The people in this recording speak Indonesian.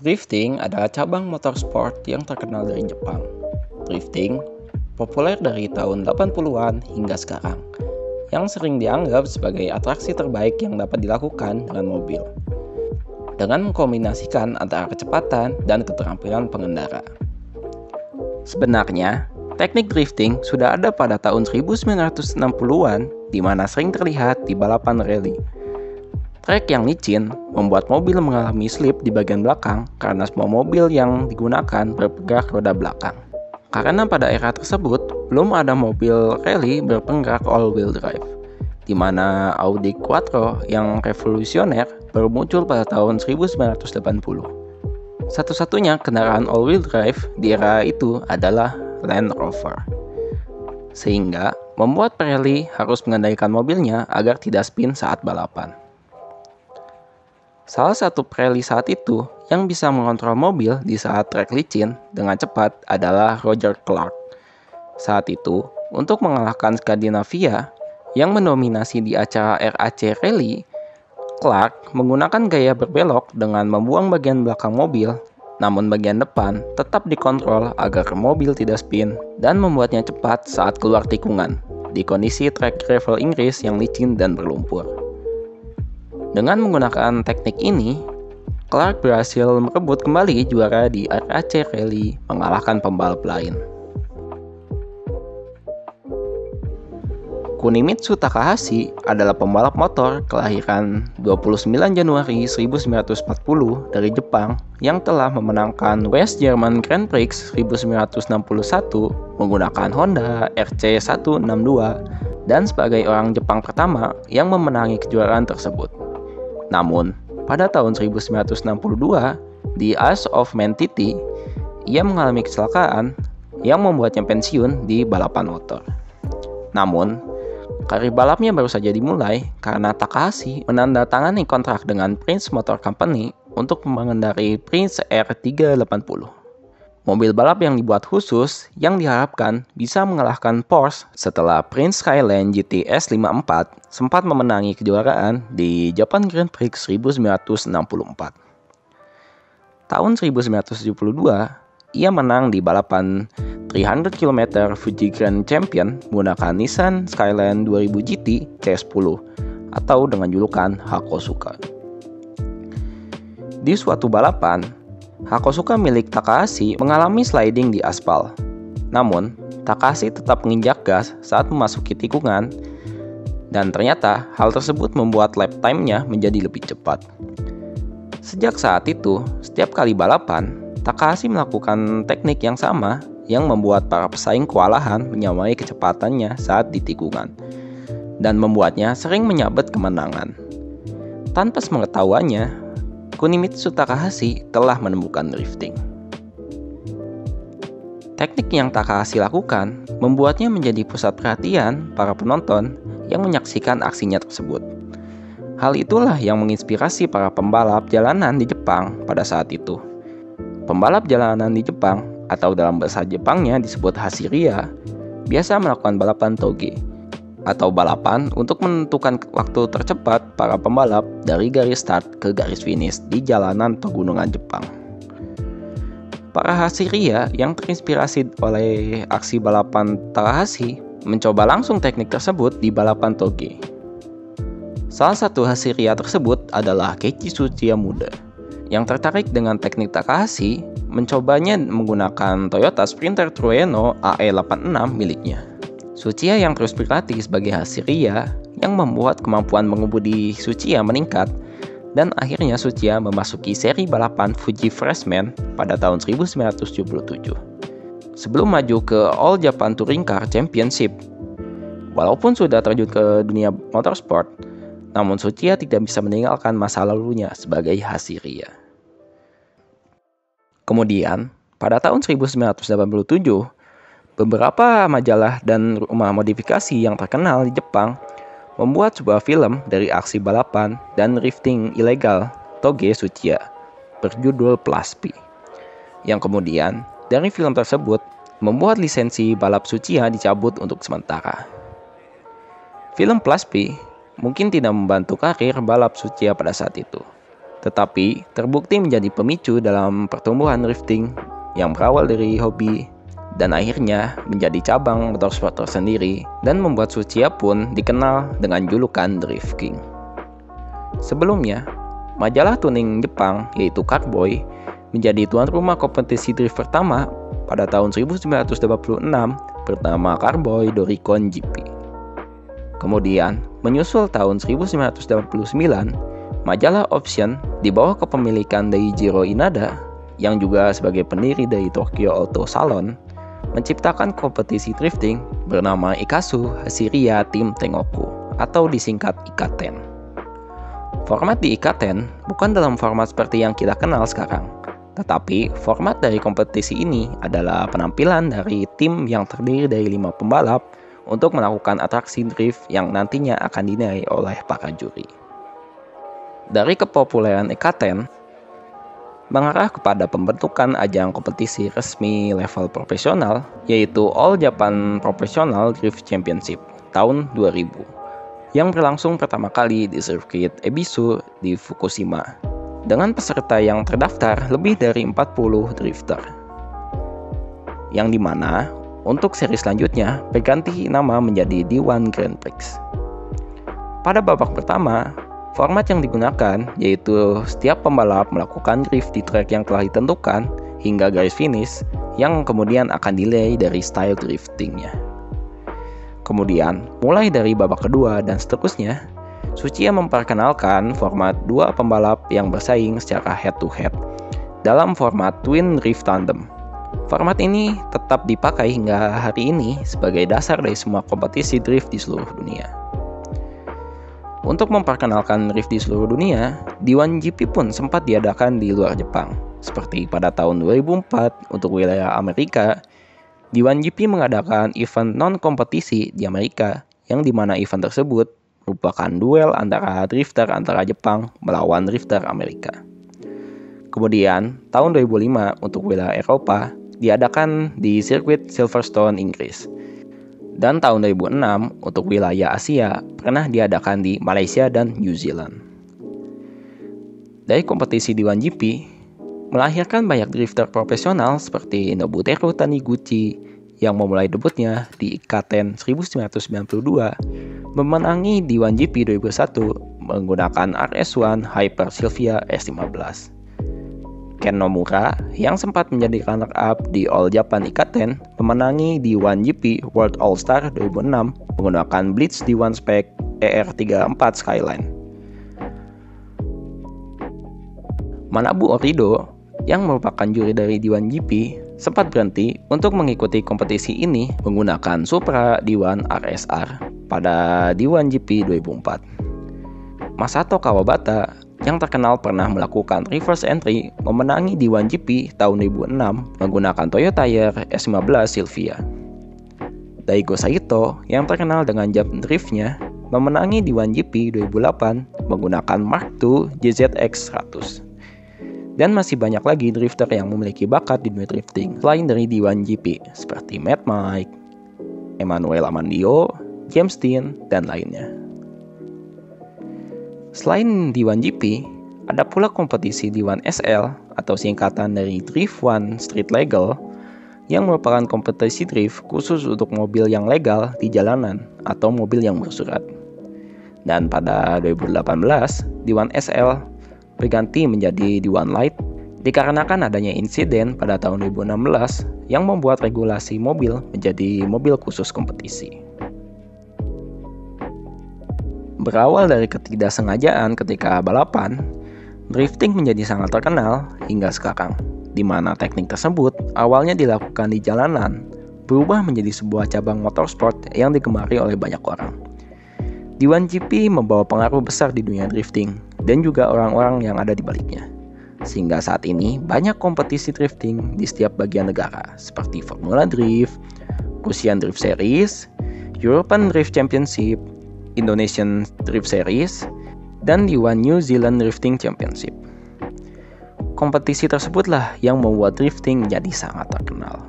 Drifting adalah cabang motorsport yang terkenal dari Jepang. Drifting populer dari tahun 80-an hingga sekarang, yang sering dianggap sebagai atraksi terbaik yang dapat dilakukan dengan mobil, dengan mengkombinasikan antara kecepatan dan keterampilan pengendara. Sebenarnya, teknik drifting sudah ada pada tahun 1960-an, di mana sering terlihat di balapan rally. Trek yang licin membuat mobil mengalami slip di bagian belakang karena semua mobil yang digunakan berpenggerak roda belakang. Karena pada era tersebut, belum ada mobil rally berpenggerak all-wheel drive, di mana Audi Quattro yang revolusioner baru muncul pada tahun 1980. Satu-satunya kendaraan all-wheel drive di era itu adalah Land Rover. Sehingga membuat Pirelli harus mengendalikan mobilnya agar tidak spin saat balapan. Salah satu Pirelli saat itu yang bisa mengontrol mobil di saat trek licin dengan cepat adalah Roger Clark. Saat itu, untuk mengalahkan Scandinavia yang mendominasi di acara RAC Rally, Clark menggunakan gaya berbelok dengan membuang bagian belakang mobil, namun bagian depan tetap dikontrol agar mobil tidak spin dan membuatnya cepat saat keluar tikungan di kondisi trek gravel Inggris yang licin dan berlumpur. Dengan menggunakan teknik ini, Clark berhasil merebut kembali juara di RAC Rally mengalahkan pembalap lain. Kunimitsu Takahashi adalah pembalap motor kelahiran 29 Januari 1940 dari Jepang yang telah memenangkan West German Grand Prix 1961 menggunakan Honda RC162 dan sebagai orang Jepang pertama yang memenangi kejuaraan tersebut. Namun, pada tahun 1962, di Isle of Man Titi, ia mengalami kecelakaan yang membuatnya pensiun di balapan motor. Namun, karir balapnya baru saja dimulai karena Takahashi menandatangani kontrak dengan Prince Motor Company untuk mengendarai Prince R380. Mobil balap yang dibuat khusus yang diharapkan bisa mengalahkan Porsche setelah Prince Skyline GT S54 sempat memenangi kejuaraan di Japan Grand Prix 1964. Tahun 1972, ia menang di balapan 300 km Fuji Grand Champion menggunakan Nissan Skyline 2000 GT C10 atau dengan julukan Hakosuka. Di suatu balapan, Hakosuka milik Takahashi mengalami sliding di aspal. Namun, Takahashi tetap menginjak gas saat memasuki tikungan dan ternyata hal tersebut membuat lap time-nya menjadi lebih cepat. Sejak saat itu, setiap kali balapan, Takahashi melakukan teknik yang sama yang membuat para pesaing kewalahan menyamai kecepatannya saat di tikungan dan membuatnya sering menyabet kemenangan. Tanpa sepengetahuannya, Kunimitsu Takahashi telah menemukan drifting. Teknik yang Takahashi lakukan membuatnya menjadi pusat perhatian para penonton yang menyaksikan aksinya tersebut. Hal itulah yang menginspirasi para pembalap jalanan di Jepang pada saat itu. Pembalap jalanan di Jepang atau dalam bahasa Jepangnya disebut Hashiria biasa melakukan balapan toge atau balapan untuk menentukan waktu tercepat para pembalap dari garis start ke garis finish di jalanan pegunungan Jepang. Para Hashiria yang terinspirasi oleh aksi balapan Takahashi mencoba langsung teknik tersebut di balapan toge. Salah satu Hashiria tersebut adalah Keiichi Tsuchiya muda, yang tertarik dengan teknik Takahashi mencobanya menggunakan Toyota Sprinter Trueno AE86 miliknya. Tsuchiya yang terus berlatih sebagai Hashiria yang membuat kemampuan mengemudi Tsuchiya meningkat dan akhirnya Tsuchiya memasuki seri balapan Fuji Freshman pada tahun 1977. Sebelum maju ke All Japan Touring Car Championship. Walaupun sudah terjun ke dunia motorsport, namun Tsuchiya tidak bisa meninggalkan masa lalunya sebagai Hashiria. Kemudian, pada tahun 1987, beberapa majalah dan rumah modifikasi yang terkenal di Jepang membuat sebuah film dari aksi balapan dan drifting ilegal Toge Tsuchiya berjudul Plus P, yang kemudian dari film tersebut membuat lisensi balap Tsuchiya dicabut untuk sementara. Film Plus P mungkin tidak membantu karir balap Tsuchiya pada saat itu. tetapi terbukti menjadi pemicu dalam pertumbuhan drifting yang berawal dari hobi dan akhirnya menjadi cabang motorsport tersendiri dan membuat Tsuchiya pun dikenal dengan julukan Drift King. Sebelumnya, majalah tuning Jepang yaitu Carboy menjadi tuan rumah kompetisi drift pertama pada tahun 1986 bernama Carboy Doricon GP. Kemudian, menyusul tahun 1989, majalah Option di bawah kepemilikan Daijiro Inada yang juga sebagai pendiri dari Tokyo Auto Salon menciptakan kompetisi drifting bernama Ikazu Hashiria Team Tengoku atau disingkat Ikaten. Format di Ikaten bukan dalam format seperti yang kita kenal sekarang, tetapi format dari kompetisi ini adalah penampilan dari tim yang terdiri dari 5 pembalap untuk melakukan atraksi drift yang nantinya akan dinilai oleh para juri. Dari kepopuleran Ikaten mengarah kepada pembentukan ajang kompetisi resmi level profesional yaitu All Japan Professional Drift Championship tahun 2000 yang berlangsung pertama kali di sirkuit Ebisu di Fukushima dengan peserta yang terdaftar lebih dari 40 drifter, yang dimana untuk seri selanjutnya berganti nama menjadi D1 Grand Prix. Pada babak pertama, format yang digunakan yaitu setiap pembalap melakukan drift di track yang telah ditentukan hingga garis finish yang kemudian akan dinilai dari style driftingnya. Kemudian, mulai dari babak kedua dan seterusnya, Tsuchiya memperkenalkan format 2 pembalap yang bersaing secara head-to-head dalam format Twin Drift Tandem. Format ini tetap dipakai hingga hari ini sebagai dasar dari semua kompetisi drift di seluruh dunia. Untuk memperkenalkan drift di seluruh dunia, D1 GP pun sempat diadakan di luar Jepang. Seperti pada tahun 2004 untuk wilayah Amerika, D1 GP mengadakan event non-kompetisi di Amerika yang dimana event tersebut merupakan duel antara drifter antara Jepang melawan drifter Amerika. Kemudian, tahun 2005 untuk wilayah Eropa diadakan di sirkuit Silverstone, Inggris. Dan tahun 2006 untuk wilayah Asia pernah diadakan di Malaysia dan New Zealand. Dari kompetisi D1 GP, melahirkan banyak drifter profesional seperti Nobuteru Taniguchi yang memulai debutnya di Ikaten 1992, memenangi D1 GP 2001 menggunakan RS1 Hyper Silvia S15. Ken Nomura yang sempat menjadi runner-up di All Japan Ikaten memenangi D1 GP World All-Star 2006 menggunakan Blitz D1 Spec ER34 Skyline. Manabu Orido yang merupakan juri dari D1 GP sempat berhenti untuk mengikuti kompetisi ini menggunakan Supra D1 RSR pada D1 GP 2004. Masato Kawabata yang terkenal pernah melakukan reverse entry memenangi D1 GP tahun 2006 menggunakan Toyota S15 Silvia. Daigo Saito yang terkenal dengan jump driftnya memenangi D1 GP 2008 menggunakan Mark II JZX 100. Dan masih banyak lagi drifter yang memiliki bakat di dunia drifting selain dari D1 GP seperti Matt Mike, Emmanuel Amandio, James Dean, dan lainnya. Selain D1 GP, ada pula kompetisi D1 SL atau singkatan dari Drift One Street Legal yang merupakan kompetisi drift khusus untuk mobil yang legal di jalanan atau mobil yang bersurat. Dan pada 2018, D1 SL berganti menjadi D1 Light dikarenakan adanya insiden pada tahun 2016 yang membuat regulasi mobil menjadi mobil khusus kompetisi. Berawal dari ketidaksengajaan ketika balapan, drifting menjadi sangat terkenal hingga sekarang, di mana teknik tersebut awalnya dilakukan di jalanan, berubah menjadi sebuah cabang motorsport yang digemari oleh banyak orang. D1 GP membawa pengaruh besar di dunia drifting dan juga orang-orang yang ada di baliknya. Sehingga saat ini banyak kompetisi drifting di setiap bagian negara seperti Formula Drift, Russian Drift Series, European Drift Championship, Indonesian Drift Series, dan D1 New Zealand Drifting Championship. Kompetisi tersebutlah yang membuat drifting menjadi sangat terkenal.